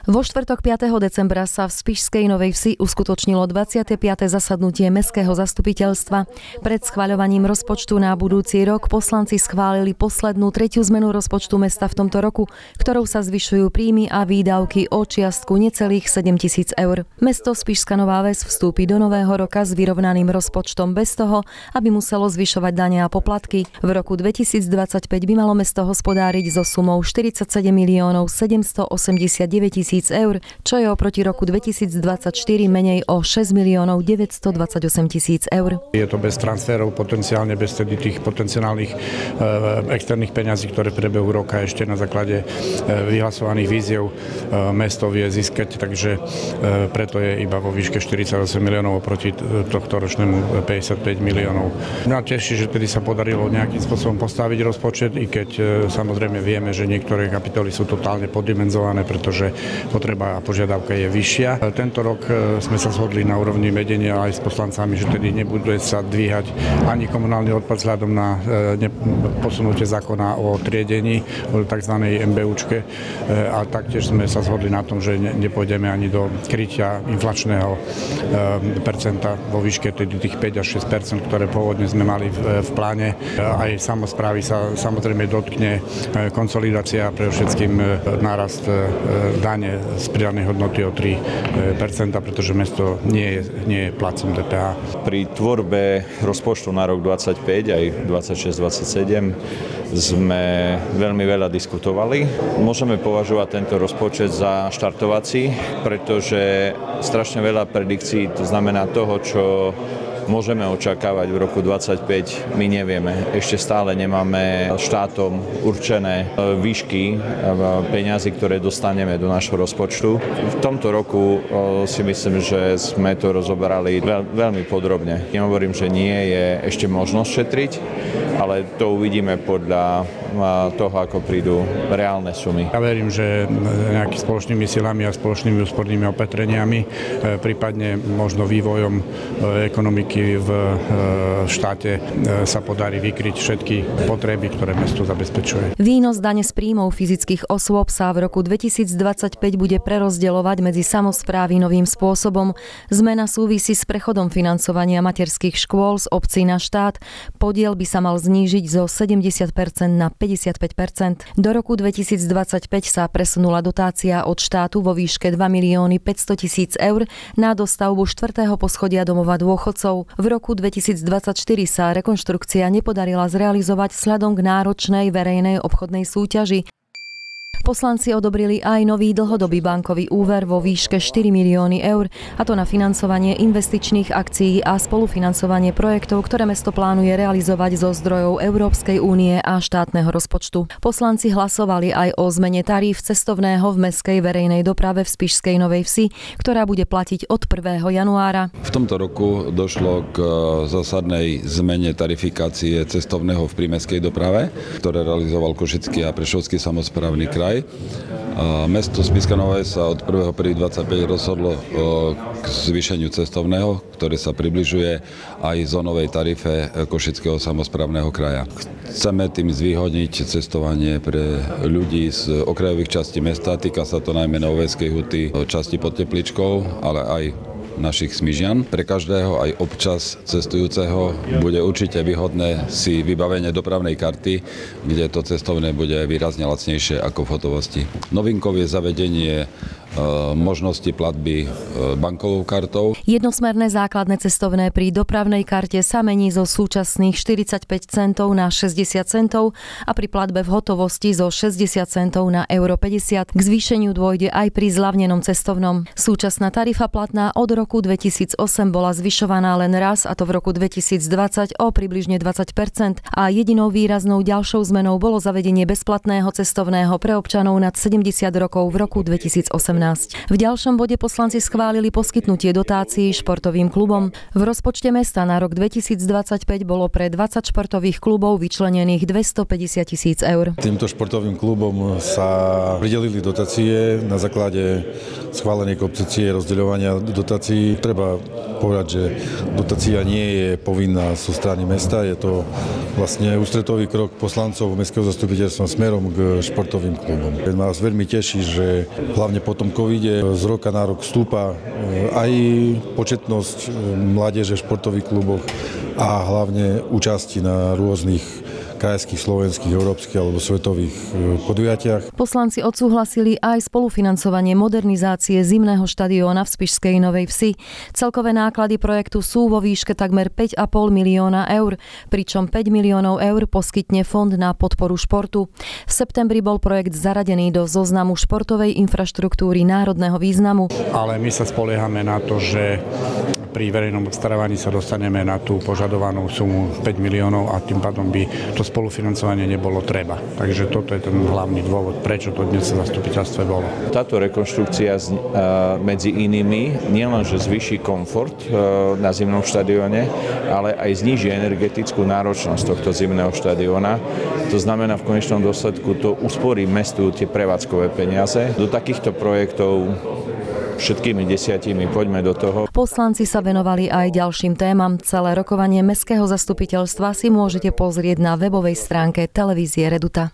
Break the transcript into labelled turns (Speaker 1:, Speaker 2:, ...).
Speaker 1: Vo štvrtok 5. decembra sa v Spišskej Novej Vsi uskutočnilo 25. zasadnutie mestského zastupiteľstva. Pred schvaľovaním rozpočtu na budúci rok poslanci schválili poslednú tretiu zmenu rozpočtu mesta v tomto roku, ktorou sa zvyšujú príjmy a výdavky o čiastku necelých 7 000 eur. Mesto Spišská Nová Ves vstúpi do nového roka s vyrovnaným rozpočtom bez toho, aby muselo zvyšovať dane a poplatky. V roku 2025 by malo mesto hospodáriť so sumou 47 789 000 eur, čo je oproti roku 2024 menej o 6 928 000 eur.
Speaker 2: Je to bez transferov, potenciálne bez tých potenciálnych externých peňazí, ktoré v priebehu roka ešte na základe vyhlasovaných víziev mesto vie získať, takže preto je iba vo výške 48 miliónov oproti tohto ročnému 55 miliónov. Mňa teší, že tedy sa podarilo nejakým spôsobom postaviť rozpočet, i keď samozrejme vieme, že niektoré kapitoly sú totálne poddimenzované, pretože potreba a požiadavka je vyššia. Tento rok sme sa zhodli na úrovni vedenia aj s poslancami, že tedy nebude sa dvíhať ani komunálny odpad vzhľadom na posunutie zákona o triedení, o tzv. MBUčke. A taktiež sme sa zhodli na tom, že nepôjdeme ani do krytia inflačného percenta vo výške tých 5 až 6%, ktoré pôvodne sme mali v pláne. Aj samosprávy sa samozrejme dotkne konsolidácia, pre všetkým nárast dane z pridanej hodnoty o 3%, pretože mesto nie je placom DPH.
Speaker 3: Pri tvorbe rozpočtu na rok 25 aj 26-27 sme veľmi veľa diskutovali. Môžeme považovať tento rozpočet za štartovací, pretože strašne veľa predikcií, to znamená toho, čo môžeme očakávať v roku 2025, my nevieme. Ešte stále nemáme štátom určené výšky peňazí, ktoré dostaneme do nášho rozpočtu. V tomto roku si myslím, že sme to rozoberali veľmi podrobne. Nehovorím, že nie je ešte možnosť šetriť, ale to uvidíme podľa toho, ako prídu reálne sumy.
Speaker 2: Ja verím, že nejakými spoločnými silami a spoločnými úspornými opatreniami, prípadne možno vývojom ekonomiky v štáte sa podarí vykryť všetky potreby, ktoré mesto zabezpečuje.
Speaker 1: Výnos dane z príjmov fyzických osôb sa v roku 2025 bude prerozdeľovať medzi samosprávy novým spôsobom. Zmena súvisí s prechodom financovania materských škôl z obcí na štát. Podiel by sa mal znížiť zo 70% na 55%. Do roku 2025 sa presunula dotácia od štátu vo výške 2 500 000 eur na dostavbu 4. poschodia domova dôchodcov. V roku 2024 sa rekonštrukcia nepodarila zrealizovať vzhľadom k náročnej verejnej obchodnej súťaži. Poslanci odobrili aj nový dlhodobý bankový úver vo výške 4 milióny eur, a to na financovanie investičných akcií a spolufinancovanie projektov, ktoré mesto plánuje realizovať zo zdrojov Európskej únie a štátneho rozpočtu. Poslanci hlasovali aj o zmene taríf cestovného v mestskej verejnej doprave v Spišskej Novej Vsi, ktorá bude platiť od 1. januára.
Speaker 4: V tomto roku došlo k zásadnej zmene tarifikácie cestovného v prímestskej doprave, ktoré realizoval Košický a Prešovský samosprávny kraj. Mesto Spišská Nová Ves sa od 1.1.25 rozhodlo k zvýšeniu cestovného, ktoré sa približuje aj zónovej tarife Košického samosprávneho kraja. Chceme tým zvýhodniť cestovanie pre ľudí z okrajových častí mesta. Týka sa to najmä Novoveskej huty, časti pod Tepličkou, ale aj našich Smižian. Pre každého, aj občas cestujúceho, bude určite výhodné si vybavenie dopravnej karty, kde to cestovné bude výrazne lacnejšie ako v hotovosti. Novinkou je zavedenie možnosti platby bankovou kartou.
Speaker 1: Jednosmerné základné cestovné pri dopravnej karte sa mení zo súčasných 45 centov na 60 centov a pri platbe v hotovosti zo 60 centov na euro 50. K zvýšeniu dôjde aj pri zľavnenom cestovnom. Súčasná tarifa platná od roku 2008 bola zvyšovaná len raz, a to v roku 2020 o približne 20%, a jedinou výraznou ďalšou zmenou bolo zavedenie bezplatného cestovného pre občanov nad 70 rokov v roku 2018. V ďalšom bode poslanci schválili poskytnutie dotácií športovým klubom. V rozpočte mesta na rok 2025 bolo pre 20 športových klubov vyčlenených 250 000 eur.
Speaker 5: Týmto športovým klubom sa pridelili dotácie na základe schválenej koncepcie rozdeľovania dotácií. Treba povedať, že dotácia nie je povinná zo strany mesta. Je to vlastne ústretový krok poslancov mestského zastupiteľstva smerom k športovým klubom. Nás veľmi teší, že hlavne po tom tom covide z roka na rok stúpa aj početnosť mládeže v športových kluboch a hlavne účasti na rôznych krajských, slovenských, európskych alebo svetových podujatiach.
Speaker 1: Poslanci odsúhlasili aj spolufinancovanie modernizácie zimného štadióna v Spišskej Novej Vsi. Celkové náklady projektu sú vo výške takmer 5,5 milióna eur, pričom 5 miliónov eur poskytne Fond na podporu športu. V septembri bol projekt zaradený do zoznamu športovej infraštruktúry národného významu.
Speaker 2: Ale my sa spoliehame na to, že pri verejnom obstarávaní sa dostaneme na tú požadovanú sumu 5 miliónov a tým pádom by to spolufinancovanie nebolo treba. Takže toto je ten hlavný dôvod, prečo to dnes v zastupiteľstve bolo.
Speaker 3: Táto rekonštrukcia medzi inými nielenže zvýši komfort na zimnom štadióne, ale aj zníži energetickú náročnosť tohto zimného štadióna. To znamená, v konečnom dôsledku to usporí mestu tie prevádzkové peniaze. Do takýchto projektov všetkými 10 poďme do toho.
Speaker 1: Poslanci sa venovali aj ďalším témam. Celé rokovanie mestského zastupiteľstva si môžete pozrieť na webovej stránke televízie Reduta.